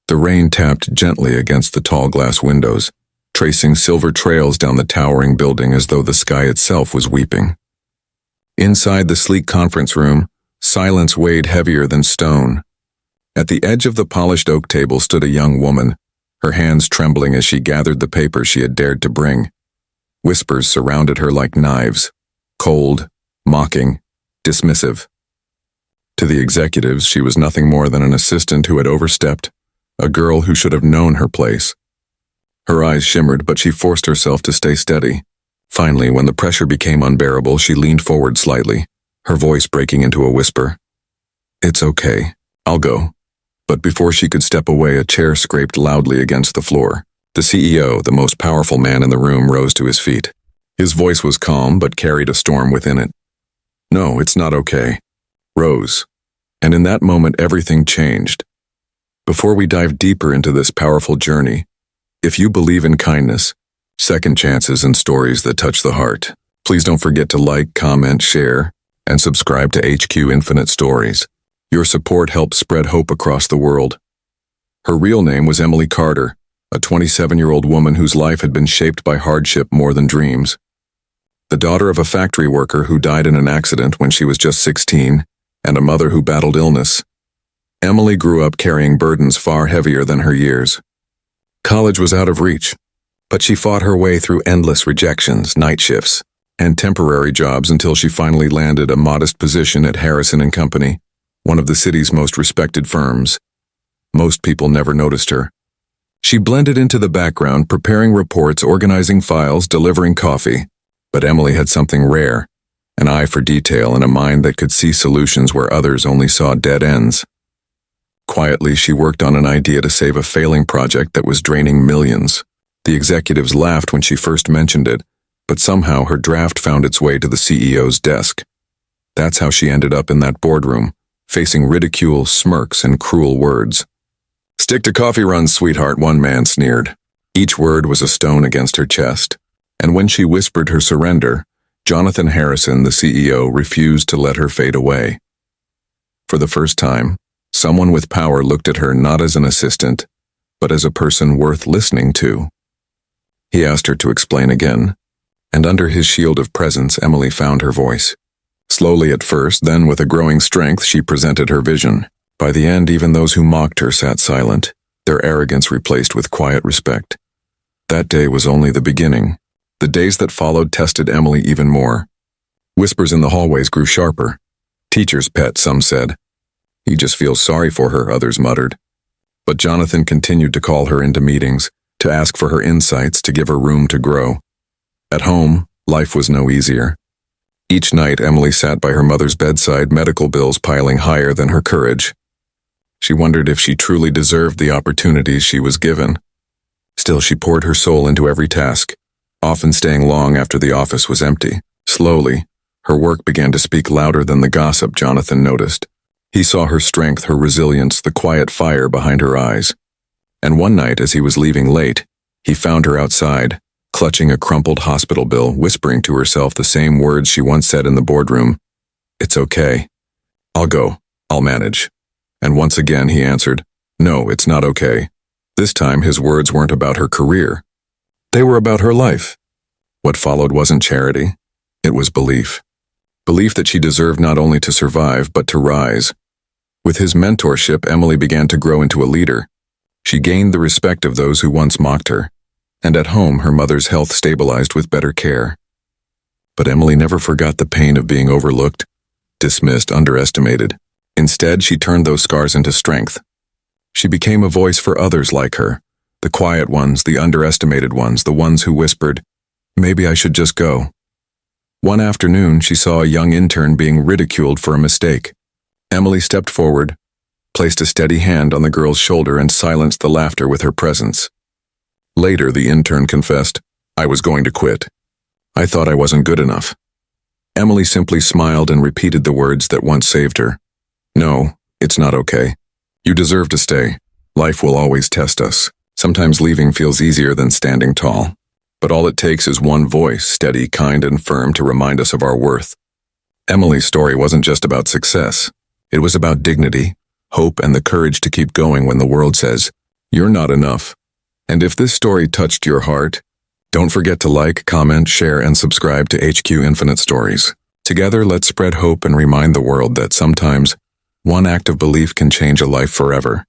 The rain tapped gently against the tall glass windows, tracing silver trails down the towering building as though the sky itself was weeping. Inside the sleek conference room, silence weighed heavier than stone. At the edge of the polished oak table stood a young woman, her hands trembling as she gathered the papers she had dared to bring. Whispers surrounded her like knives, cold, mocking, dismissive. To the executives, she was nothing more than an assistant who had overstepped, a girl who should have known her place. Her eyes shimmered, but she forced herself to stay steady. Finally, when the pressure became unbearable, she leaned forward slightly, her voice breaking into a whisper. "It's okay. I'll go." But before she could step away, a chair scraped loudly against the floor. The CEO, the most powerful man in the room, rose to his feet. His voice was calm, but carried a storm within it. "No, it's not okay." Rose. And in that moment, everything changed. Before we dive deeper into this powerful journey, if you believe in kindness, second chances, and stories that touch the heart, please don't forget to like, comment, share, and subscribe to HQ Infinite Stories. Your support helps spread hope across the world. Her real name was Emily Carter, a 27-year-old woman whose life had been shaped by hardship more than dreams. The daughter of a factory worker who died in an accident when she was just 16, and a mother who battled illness, Emily grew up carrying burdens far heavier than her years. College was out of reach, but she fought her way through endless rejections, night shifts, and temporary jobs until she finally landed a modest position at Harrison & Company, one of the city's most respected firms. Most people never noticed her. She blended into the background, preparing reports, organizing files, delivering coffee. But Emily had something rare, an eye for detail and a mind that could see solutions where others only saw dead ends. Quietly, she worked on an idea to save a failing project that was draining millions. The executives laughed when she first mentioned it, but somehow her draft found its way to the CEO's desk. That's how she ended up in that boardroom, facing ridicule, smirks, and cruel words. "Stick to coffee runs, sweetheart," one man sneered. Each word was a stone against her chest, and when she whispered her surrender, Jonathan Harrison, the CEO, refused to let her fade away. For the first time, someone with power looked at her not as an assistant, but as a person worth listening to. He asked her to explain again, and under his shield of presence, Emily found her voice. Slowly at first, then with a growing strength, she presented her vision. By the end, even those who mocked her sat silent, their arrogance replaced with quiet respect. That day was only the beginning. The days that followed tested Emily even more. Whispers in the hallways grew sharper. "Teacher's pet," some said. "He just feels sorry for her," others muttered. But Jonathan continued to call her into meetings, to ask for her insights, to give her room to grow. At home, life was no easier. Each night, Emily sat by her mother's bedside, medical bills piling higher than her courage. She wondered if she truly deserved the opportunities she was given. Still, she poured her soul into every task, often staying long after the office was empty. Slowly, her work began to speak louder than the gossip Jonathan noticed. He saw her strength, her resilience, the quiet fire behind her eyes. And one night, as he was leaving late, he found her outside, clutching a crumpled hospital bill, whispering to herself the same words she once said in the boardroom. "It's okay. I'll go. I'll manage." And once again he answered, "No, it's not okay." This time his words weren't about her career. They were about her life. What followed wasn't charity. It was belief. Belief that she deserved not only to survive, but to rise. With his mentorship, Emily began to grow into a leader. She gained the respect of those who once mocked her. And at home, her mother's health stabilized with better care. But Emily never forgot the pain of being overlooked, dismissed, underestimated. Instead, she turned those scars into strength. She became a voice for others like her, the quiet ones, the underestimated ones, the ones who whispered, "Maybe I should just go." One afternoon, she saw a young intern being ridiculed for a mistake. Emily stepped forward, placed a steady hand on the girl's shoulder, and silenced the laughter with her presence. Later, the intern confessed, "I was going to quit. I thought I wasn't good enough." Emily simply smiled and repeated the words that once saved her. "No, it's not okay. You deserve to stay. Life will always test us. Sometimes leaving feels easier than standing tall. But all it takes is one voice, steady, kind, and firm, to remind us of our worth." Emily's story wasn't just about success. It was about dignity, hope, and the courage to keep going when the world says, You're not enough. And if this story touched your heart, don't forget to like, comment, share, and subscribe to HQ Infinite Stories. Together, let's spread hope and remind the world that sometimes one act of belief can change a life forever.